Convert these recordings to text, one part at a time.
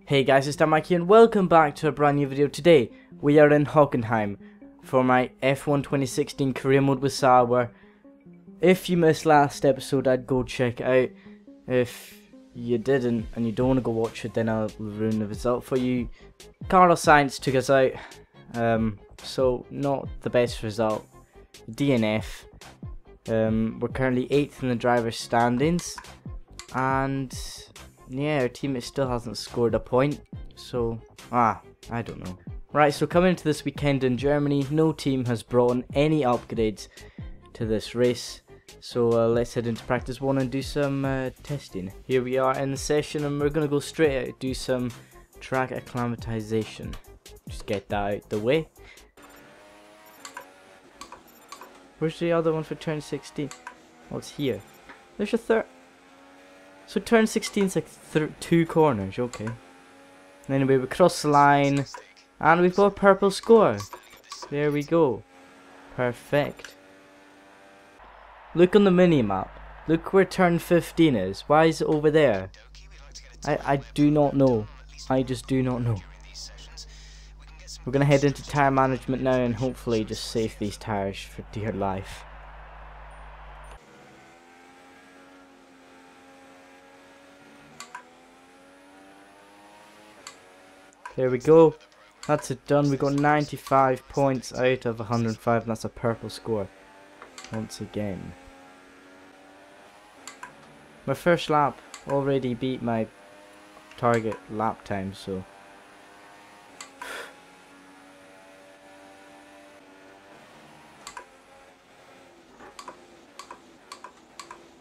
Hey guys, it's Mike here and welcome back to a brand new video. Today we are in Hockenheim for my F1 2016 career mode with Sauber. If you missed last episode, I'd go check it out. If you didn't and you don't want to go watch it, then I'll ruin the result for you. Carlos Sainz took us out, so not the best result. DNF. We're currently 8th in the driver's standings, and yeah, our teammate still hasn't scored a point, so I don't know. Right, so coming into this weekend in Germany, no team has brought in any upgrades to this race, so let's head into practice 1 and do some testing. Here we are in the session and we're going to go straight out, do some track acclimatization. Just get that out the way. Where's the other one for turn 16? Oh, it's here. There's a third. So turn 16 is like 2 corners, okay. Anyway, we cross the line, and we've got a purple score. There we go. Perfect. Look on the mini-map. Look where turn 15 is. Why is it over there? I do not know. I just do not know. We're going to head into tyre management now and hopefully just save these tyres for dear life. There we go. That's it done. We got 95 points out of 105 and that's a purple score. Once again. My first lap already beat my target lap time, so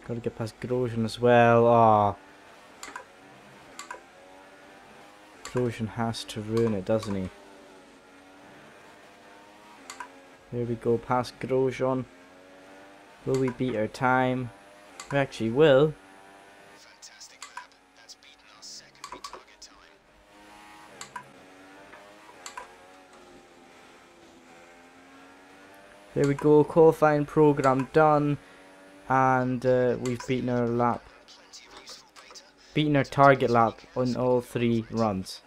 gotta get past Grosjean as well. Ah. Grosjean has to ruin it, doesn't he? There we go, past Grosjean. Will we beat our time? We actually will. Fantastic lap. That's beaten our secondary target time. There we go, qualifying program done, and we've beaten our lap. Beaten our target lap on all 3 runs.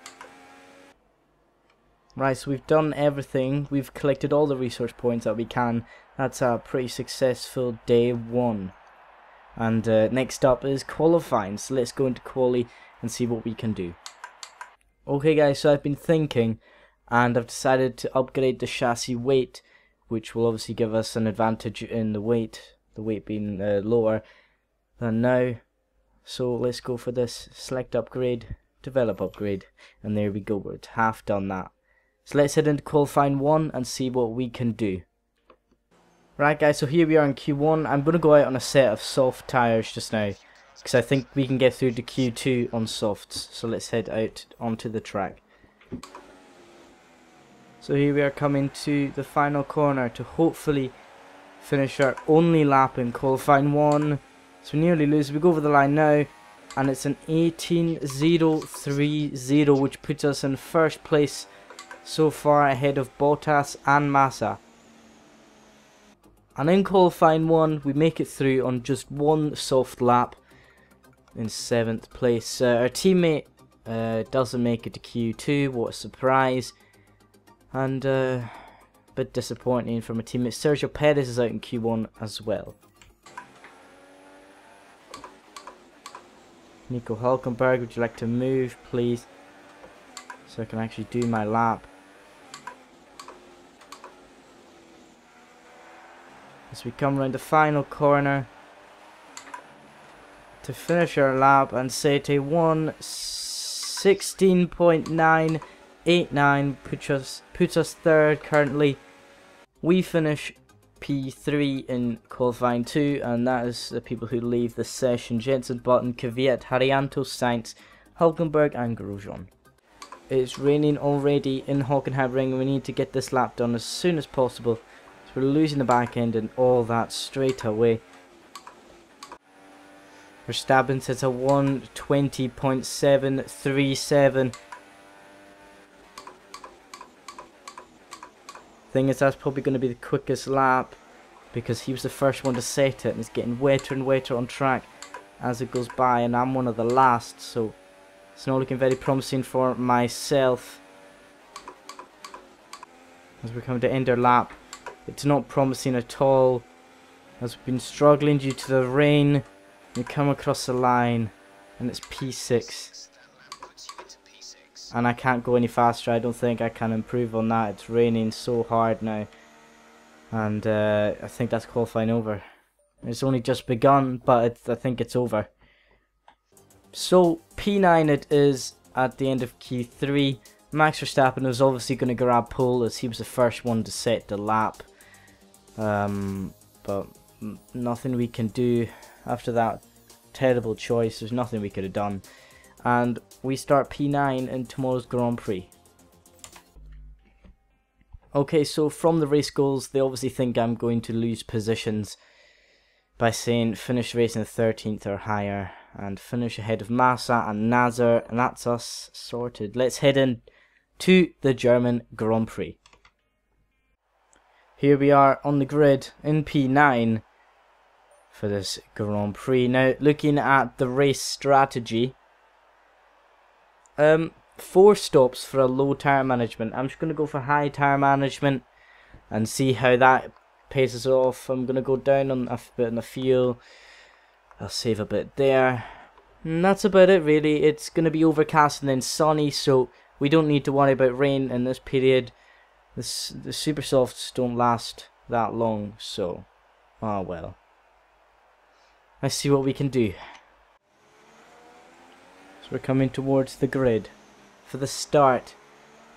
Right, so we've done everything. We've collected all the resource points that we can. That's a pretty successful day 1. And next up is qualifying. So let's go into quali and see what we can do. Okay guys, so I've been thinking and I've decided to upgrade the chassis weight, which will obviously give us an advantage in the weight being lower than now. So let's go for this. Select upgrade, develop upgrade, and there we go, we're half done that. So let's head into qualifying 1 and see what we can do. Right guys, so here we are in Q1. I'm going to go out on a set of soft tyres just now, because I think we can get through to Q2 on softs. So let's head out onto the track. So here we are coming to the final corner to hopefully finish our only lap in qualifying 1. So we nearly lose. We go over the line now, and it's an 18.030, which puts us in first place so far, ahead of Bottas and Massa. And in qualifying 1, we make it through on just 1 soft lap in 7th place. Our teammate doesn't make it to Q2. What a surprise! And a bit disappointing from a teammate. Sergio Perez is out in Q1 as well. Nico Hülkenberg, would you like to move, please? So I can actually do my lap. As we come around the final corner to finish our lap and set a 1:16.989 puts us 3rd currently. We finish P3 in qualifying 2, and that is the people who leave the session: Jensen, Button, Kvyat, Haryanto, Sainz, Hülkenberg and Grosjean. It's raining already in Hockenheim Ring and we need to get this lap done as soon as possible. So we're losing the back end and all that straight away. Verstappen sets a 1:20.737. Thing is, that's probably going to be the quickest lap because he was the first one to set it, and it's getting wetter and wetter on track as it goes by, and I'm one of the last, so It's not looking very promising for myself. As we're coming to end our lap, it's not promising at all. As we've been struggling due to the rain, we come across the line, and it's P6. And I can't go any faster. I don't think I can improve on that. It's raining so hard now. And I think that's qualifying over. It's only just begun, but I think it's over. So P9 it is at the end of Q3. Max Verstappen was obviously going to grab pole as he was the first one to set the lap. But nothing we can do after that terrible choice. There's nothing we could have done. And we start P9 in tomorrow's Grand Prix. Okay, so from the race goals, they obviously think I'm going to lose positions by saying finish race in 13th or higher and finish ahead of Massa and Nazar, and that's us sorted. Let's head in to the German Grand Prix. Here we are on the grid in P9 for this Grand Prix. Now, looking at the race strategy, 4 stops for a low tyre management. I'm just going to go for high tyre management and see how that pays us off. I'm going to go down on a bit on the fuel. I'll save a bit there. And that's about it really. It's going to be overcast and then sunny, so we don't need to worry about rain in this period. The super softs don't last that long, so oh well. Let's see what we can do. So we're coming towards the grid for the start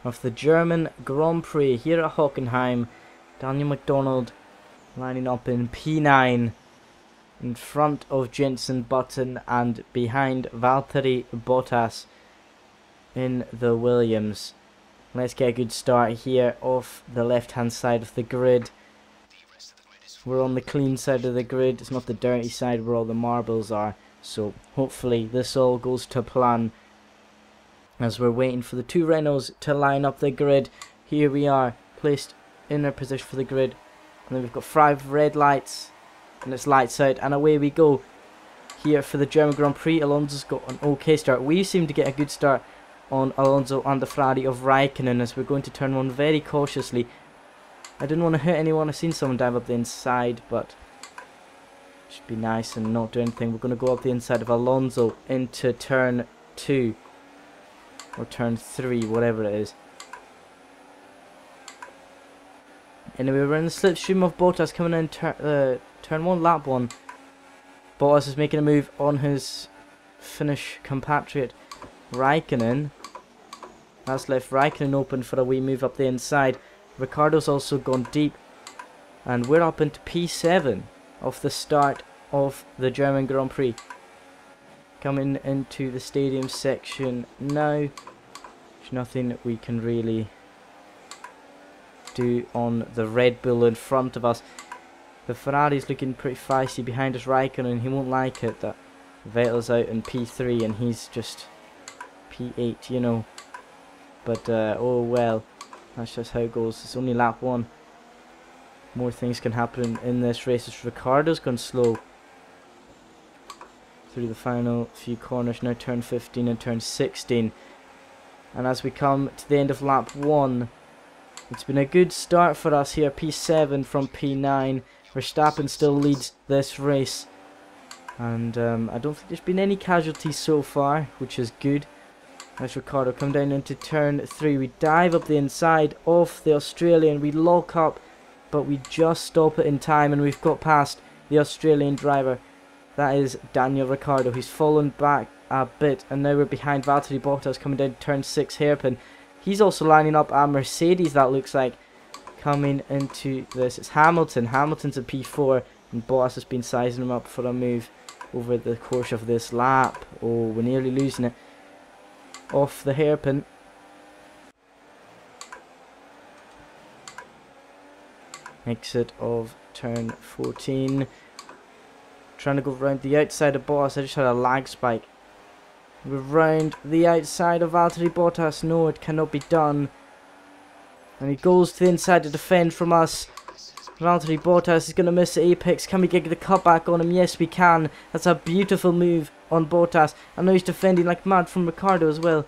of the German Grand Prix here at Hockenheim. Daniel McDonald lining up in P9 in front of Jenson Button and behind Valtteri Bottas in the Williams. Let's get a good start here off the left hand side of the grid. We're on the clean side of the grid. It's not the dirty side where all the marbles are. So hopefully this all goes to plan as we're waiting for the 2 Renaults to line up the grid. Here we are placed in our position for the grid, and then we've got 5 red lights and it's lights out and away we go here for the German Grand Prix. Alonso's got an okay start. We seem to get a good start on Alonso and the Ferrari of Raikkonen as we're going to turn 1 very cautiously. I didn't want to hit anyone. I've seen someone dive up the inside, but should be nice and not do anything. We're going to go up the inside of Alonso into turn 2 or turn 3, whatever it is. Anyway, we're in the slipstream of Bottas coming in turn 1, lap 1. Bottas is making a move on his Finnish compatriot Raikkonen. That's left Raikkonen open for a wee move up the inside. Ricciardo's also gone deep, and we're up into P7 of the start of the German Grand Prix. Coming into the stadium section now. There's nothing we can really do on the Red Bull in front of us. The Ferrari's looking pretty feisty behind us. Raikkonen, he won't like it that Vettel's out in P3 and he's just P8, you know. But oh well, that's just how it goes. It's only lap 1. More things can happen in this race as Ricciardo's gone slow through the final few corners. Now turn 15 and turn 16. And as we come to the end of lap 1, it's been a good start for us here. P7 from P9. Verstappen still leads this race. And I don't think there's been any casualties so far, which is good. As Ricciardo come down into turn 3. We dive up the inside of the Australian. We lock up, but we just stop it in time, and we've got past the Australian driver. That is Daniel Ricciardo. He's fallen back a bit, and now we're behind Valtteri Bottas coming down turn 6 hairpin. He's also lining up a Mercedes, that looks like, coming into this. It's Hamilton. Hamilton's a P4, and Bottas has been sizing him up for a move over the course of this lap. Oh, we're nearly losing it off the hairpin. Exit of turn 14. Trying to go round the outside of Bottas. I just had a lag spike. We're round the outside of Valtteri Bottas. No, it cannot be done. And he goes to the inside to defend from us. Valtteri Bottas is going to miss the apex. Can we get the cutback on him? Yes, we can. That's a beautiful move on Bottas. I know he's defending like mad from Ricciardo as well.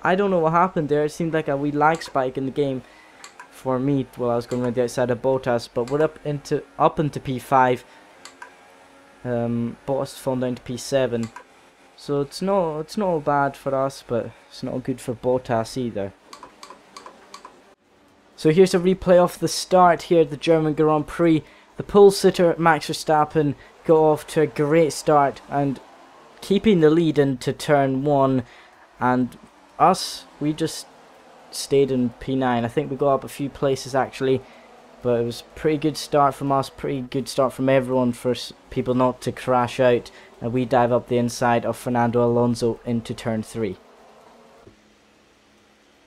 I don't know what happened there. It seemed like a wee lag spike in the game for me while I was going around the outside of Bottas. But we're up into P5. Bottas falling down to P7. So it's not bad for us, but it's not good for Bottas either. So here's a replay of the start here at the German Grand Prix. The pole sitter Max Verstappen got off to a great start and keeping the lead into turn 1, and us, we just stayed in P9. I think we got up a few places actually, but it was a pretty good start from us, pretty good start from everyone for people not to crash out, and we dive up the inside of Fernando Alonso into turn 3.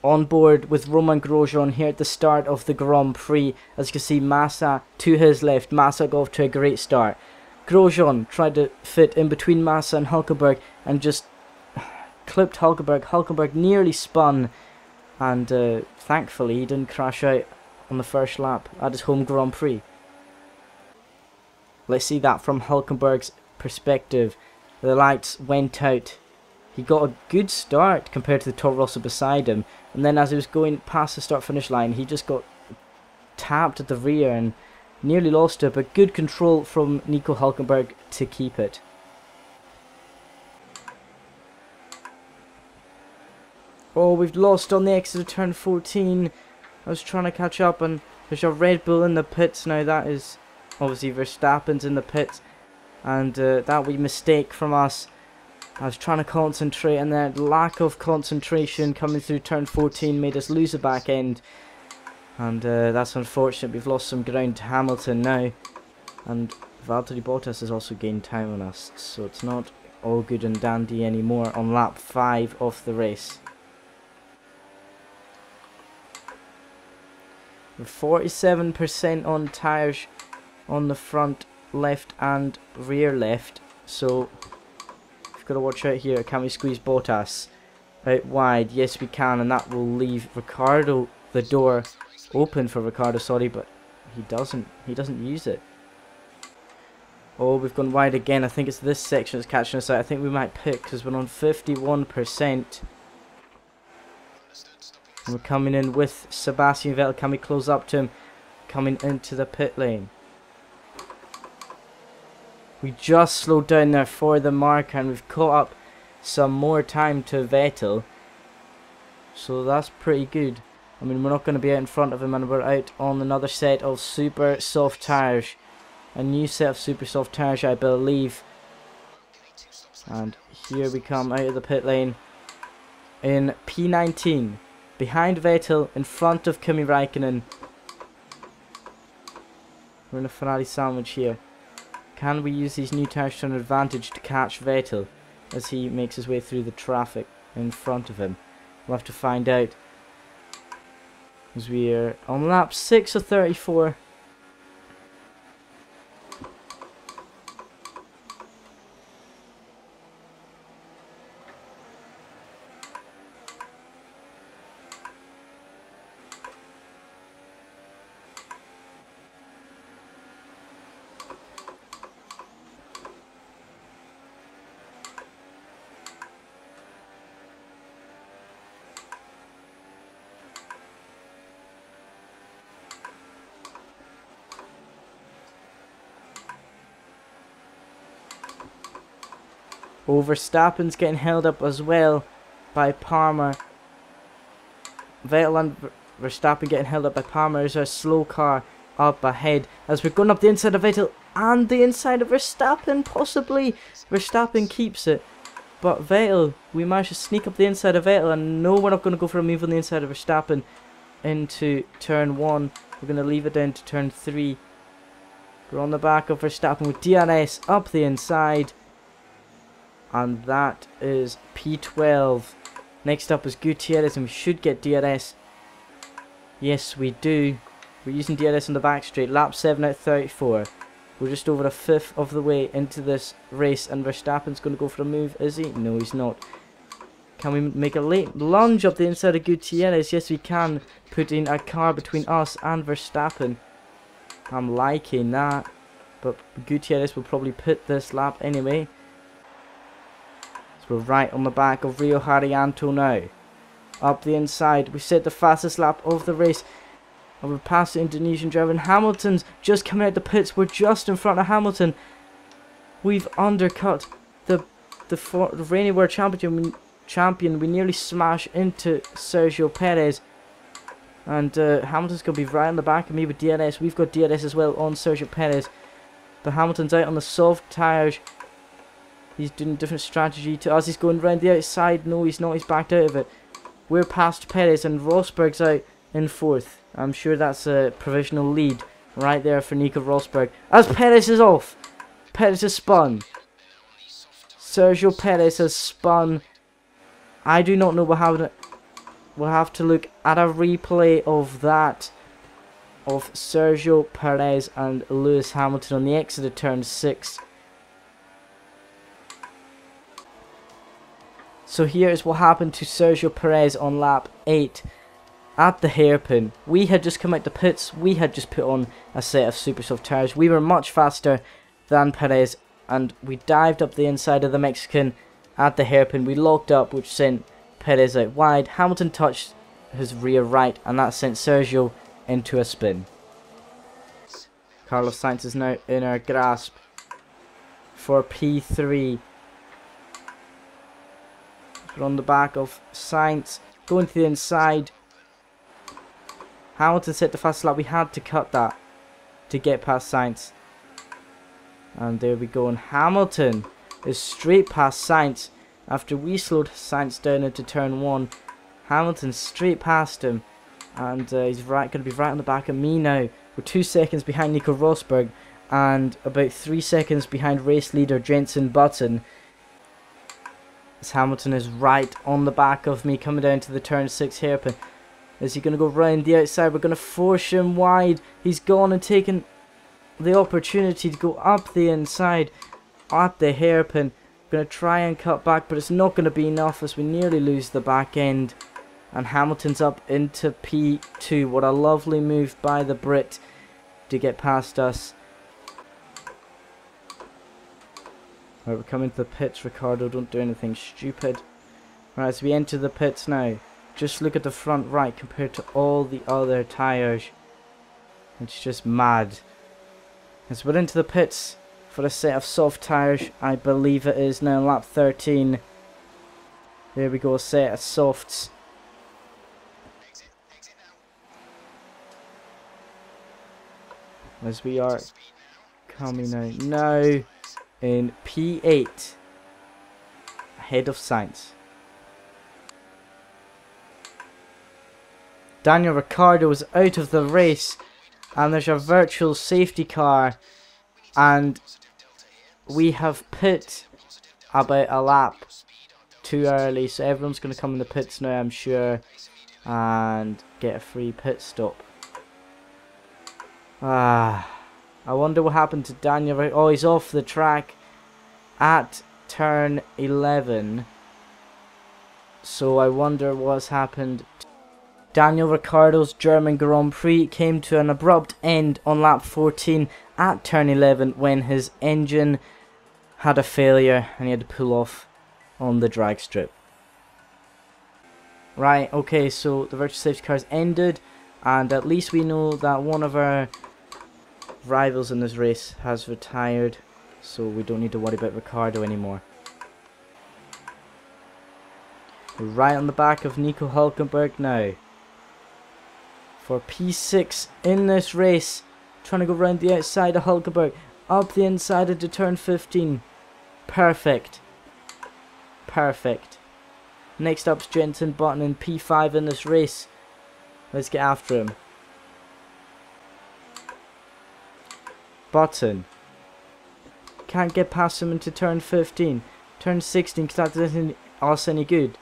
On board with Romain Grosjean here at the start of the Grand Prix. As you can see, Massa to his left. Massa got off to a great start. Grosjean tried to fit in between Massa and Hülkenberg and just clipped Hülkenberg. Hülkenberg nearly spun, and thankfully he didn't crash out on the first lap at his home Grand Prix. Let's see that from Hülkenberg's perspective. The lights went out. He got a good start compared to the Toro Rosso beside him, and then as he was going past the start finish line, he just got tapped at the rear and nearly lost it, but good control from Nico Hülkenberg to keep it. Oh, we've lost on the exit of turn 14. I was trying to catch up, and there's a Red Bull in the pits now. That is obviously Verstappen's in the pits, and that wee mistake from us. I was trying to concentrate, and that lack of concentration coming through turn 14 made us lose the back end. And that's unfortunate. We've lost some ground to Hamilton now. And Valtteri Bottas has also gained time on us. So it's not all good and dandy anymore on lap 5 of the race. We're 47% on tyres on the front left and rear left. So got to watch out here. Can we squeeze Bottas out wide? Yes, we can, and that will leave Ricciardo, the door open for Ricciardo, sorry, but he doesn't use it. Oh, we've gone wide again. I think it's this section that's catching us out. I think we might pick because we're on 51%. And we're coming in with Sebastian Vettel. Can we close up to him? Coming into the pit lane. We just slowed down there for the marker, and we've caught up some more time to Vettel. So that's pretty good. I mean, we're not going to be out in front of him, and we're out on another set of super soft tyres. A new set of super soft tyres, I believe. And here we come out of the pit lane in P19. Behind Vettel, in front of Kimi Räikkönen. We're in a Ferrari sandwich here. Can we use these new tyres to an advantage to catch Vettel as he makes his way through the traffic in front of him? We'll have to find out. As we are on lap 6 of 34. Oh, Verstappen's getting held up as well by Palmer. Vettel and Verstappen getting held up by Palmer. There's a slow car up ahead as we're going up the inside of Vettel and the inside of Verstappen, possibly. Verstappen keeps it, but Vettel, we managed to sneak up the inside of Vettel, and no, we're not going to go for a move on the inside of Verstappen into turn 1. We're going to leave it down to turn 3. We're on the back of Verstappen with DRS up the inside. And that is P12. Next up is Gutierrez, and we should get DRS. Yes, we do. We're using DRS on the back straight. Lap 7 out of 34. We're just over a fifth of the way into this race, and Verstappen's going to go for a move, is he? No, he's not. Can we make a late lunge up the inside of Gutierrez? Yes, we can. Putting a car between us and Verstappen. I'm liking that. But Gutierrez will probably pit this lap anyway. So we're right on the back of Rio Haryanto now. Up the inside. We set the fastest lap of the race. And we've passed the Indonesian driver. And Hamilton's just coming out the pits. We're just in front of Hamilton. We've undercut the reigning world champion. We nearly smash into Sergio Perez. And Hamilton's going to be right on the back of me with DRS. We've got DRS as well on Sergio Perez. But Hamilton's out on the soft tyres. He's doing a different strategy to us. He's going round the outside. No, he's not. He's backed out of it. We're past Perez and Rosberg's out in 4th. I'm sure that's a provisional lead right there for Nico Rosberg. As Perez is off. Perez has spun. Sergio Perez has spun. I do not know what happened. We'll have to look at a replay of that. Of Sergio Perez and Lewis Hamilton on the exit of turn 6. So here is what happened to Sergio Perez on lap 8 at the hairpin. We had just come out the pits. We had just put on a set of super soft tyres. We were much faster than Perez, and we dived up the inside of the Mexican at the hairpin. We locked up, which sent Perez out wide. Hamilton touched his rear right, and that sent Sergio into a spin. Carlos Sainz is now in our grasp for P3. We're on the back of Sainz, going to the inside. Hamilton set the fastest lap. We had to cut that to get past Sainz. And there we go. And Hamilton is straight past Sainz after we slowed Sainz down into turn 1. Hamilton straight past him. And he's going to be right on the back of me now. We're 2 seconds behind Nico Rosberg and about 3 seconds behind race leader Jenson Button. As Hamilton is right on the back of me coming down to the turn 6 hairpin. Is he going to go round the outside? We're going to force him wide. He's gone and taken the opportunity to go up the inside at the hairpin. Going to try and cut back, but it's not going to be enough as we nearly lose the back end. And Hamilton's up into P2. What a lovely move by the Brit to get past us. Right, we're coming to the pits, Ricardo. Don't do anything stupid. Right, so we enter the pits now. Just look at the front right compared to all the other tyres. It's just mad. As we're into the pits for a set of soft tyres, I believe it is now lap 13. There we go, a set of softs. As we are coming out now in P8 ahead of Sainz. Daniel Ricciardo is out of the race and there's a virtual safety car and we have pit about a lap too early, so everyone's going to come in the pits now, I'm sure, and get a free pit stop. I wonder what happened to Daniel. Oh, he's off the track at turn 11. So I wonder what's happened. Daniel Ricciardo's German Grand Prix came to an abrupt end on lap 14 at turn 11 when his engine had a failure and he had to pull off on the drag strip. Right, okay, so the virtual safety car's ended and at least we know that one of our rivals in this race has retired, so we don't need to worry about Ricciardo anymore. We're right on the back of Nico Hülkenberg now for P6 in this race, trying to go around the outside of Hülkenberg, up the inside into turn 15. Perfect. Perfect. Next up's Jenson Button in P5 in this race. Let's get after him. Button. Can't get past him into turn 15. Turn 16, because that doesn't us any good.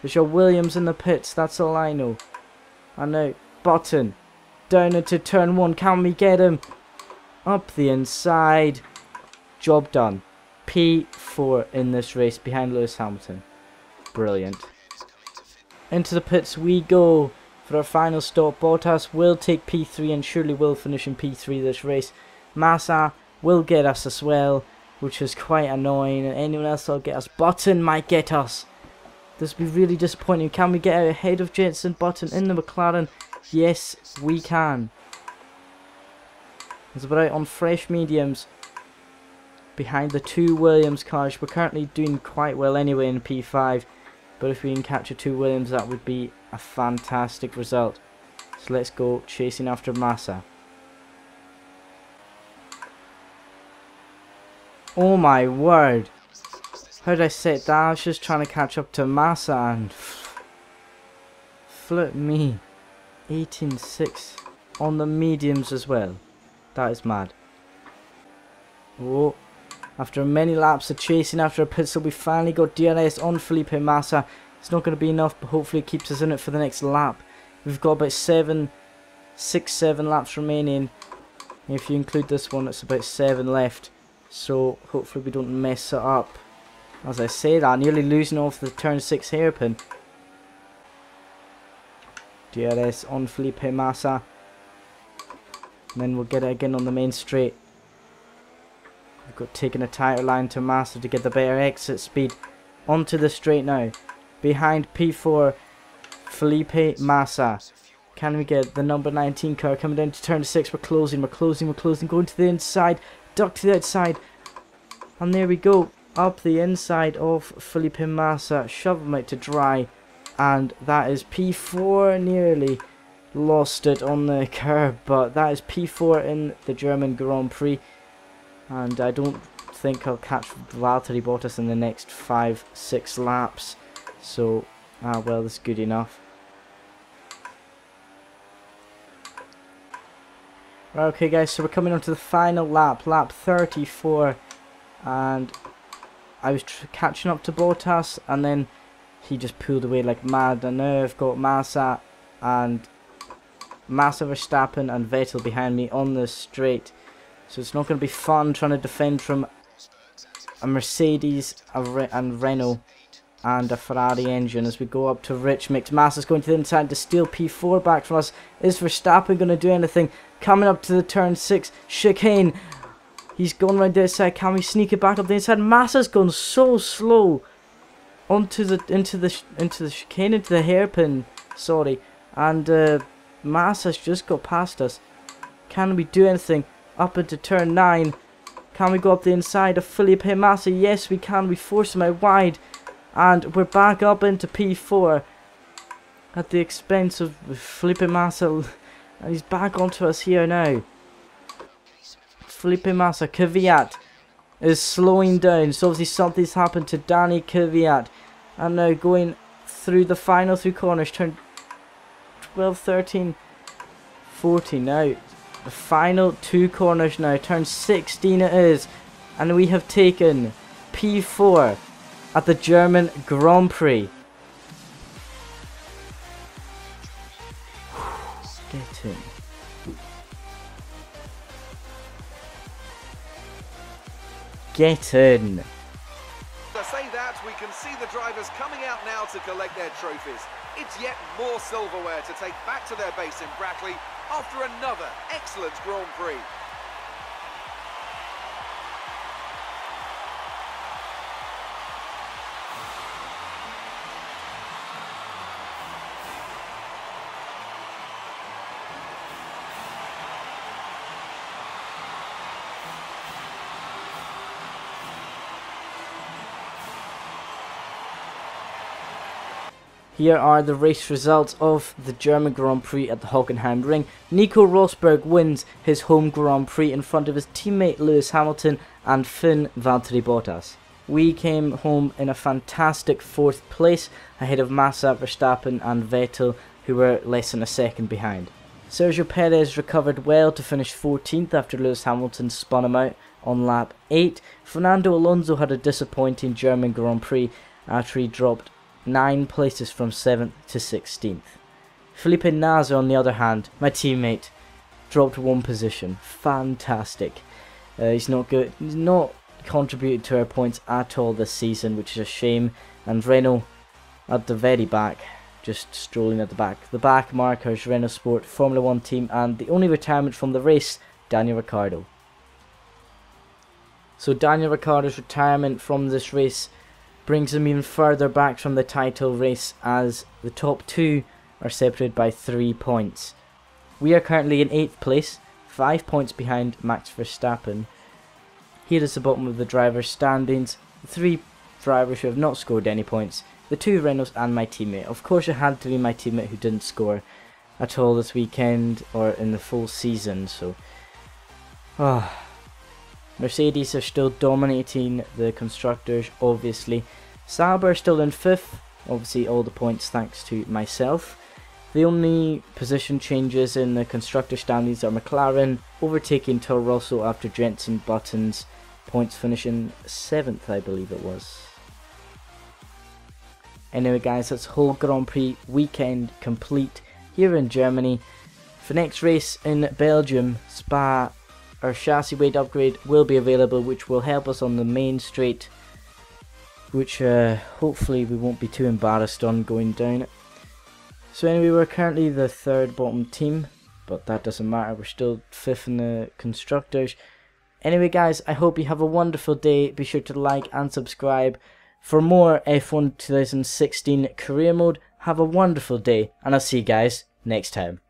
There's your Williams in the pits, that's all I know. And now, Button. Down into turn 1, can we get him? Up the inside. Job done. P4 in this race, behind Lewis Hamilton. Brilliant. Into the pits we go for our final stop. Bottas will take P3 and surely will finish in P3 this race. Massa will get us as well, which is quite annoying. And anyone else will get us. Button might get us. This will be really disappointing. Can we get out ahead of Jensen Button in the McLaren? Yes, we can. It's about out on fresh mediums behind the two Williams cars. We're currently doing quite well anyway in P5, but if we can capture two Williams, that would be a fantastic result. So let's go chasing after Massa. Oh my word! How did I set that? I was just trying to catch up to Massa and flip me. 18.6 on the mediums as well. That is mad. Oh, after many laps of chasing after a pit stop, we finally got DRS on Felipe Massa. It's not going to be enough, but hopefully it keeps us in it for the next lap. We've got about 6-7 laps remaining. If you include this one, it's about 7 left. So hopefully we don't mess it up. As I say that, nearly losing off the turn 6 hairpin. DRS on Felipe Massa. And then we'll get it again on the main straight. We've got taking a tighter line to Massa to get the better exit speed. Onto the straight now. Behind P4, Felipe Massa. Can we get the number 19 car coming down to turn 6? We're closing. Going to the inside. Duck to the outside. And there we go. Up the inside of Felipe Massa. Shove him out to dry. And that is P4. Nearly lost it on the curb. But that is P4 in the German Grand Prix. And I don't think I'll catch Valtteri Bottas in the next 5-6 laps. So, well, that's good enough. Right, okay guys, so we're coming on to the final lap, lap 34. And I was catching up to Bottas, and then he just pulled away like mad. And now I've got Massa and Verstappen and Vettel behind me on the straight. So it's not going to be fun trying to defend from a Mercedes and Renault and a Ferrari engine as we go up to rich mix. Massa's going to the inside to steal P4 back from us. Is Verstappen going to do anything? Coming up to the turn 6 chicane. He's gone around the outside. Can we sneak it back up the inside? Massa's gone so slow onto the into the chicane, into the hairpin. Sorry, and Massa's just got past us. Can we do anything? Up into turn 9. Can we go up the inside of Felipe Massa? Yes, we can. We force him out wide. And we're back up into P4. At the expense of Felipe Massa. And he's back onto us here now. Felipe Massa. Kvyat is slowing down. So obviously something's happened to Danny Kvyat. And now going through the final 3 corners. Turn 12, 13, 14 now. The final 2 corners now. Turn 16 it is. And we have taken P4 at the German Grand Prix. Get in. Get in. To say that, we can see the drivers coming out now to collect their trophies. It's yet more silverware to take back to their base in Brackley after another excellent Grand Prix. Here are the race results of the German Grand Prix at the Hockenheim ring. Nico Rosberg wins his home Grand Prix in front of his teammate Lewis Hamilton and Finn Valtteri Bottas. We came home in a fantastic 4th place ahead of Massa, Verstappen and Vettel, who were less than a second behind. Sergio Perez recovered well to finish 14th after Lewis Hamilton spun him out on lap 8. Fernando Alonso had a disappointing German Grand Prix after he dropped 9 places from 7th to 16th. Felipe Nasr, on the other hand, my teammate, dropped 1 position. Fantastic. He's not good. He's not contributed to our points at all this season, which is a shame. And Renault at the very back, just strolling at the back. The back markers, Renault Sport, Formula 1 team, and the only retirement from the race, Daniel Ricciardo. So Daniel Ricciardo's retirement from this race brings him even further back from the title race, as the top two are separated by 3 points. We are currently in 8th place, 5 points behind Max Verstappen. Here is the bottom of the drivers' standings. The 3 drivers who have not scored any points, the 2 Renaults and my teammate. Of course it had to be my teammate who didn't score at all this weekend or in the full season. So Mercedes are still dominating the constructors, obviously. Sauber still in 5th, obviously all the points thanks to myself. The only position changes in the constructor standings are McLaren overtaking Toro Rosso after Jenson Button's points, finishing 7th, I believe it was. Anyway guys, that's whole Grand Prix weekend complete here in Germany. For next race in Belgium, Spa, our chassis weight upgrade will be available, which will help us on the main straight, which hopefully we won't be too embarrassed on going down it. So anyway, we're currently the 3rd bottom team, but that doesn't matter, we're still 5th in the constructors. Anyway guys, I hope you have a wonderful day. Be sure to like and subscribe for more F1 2016 career mode. Have a wonderful day, and I'll see you guys next time.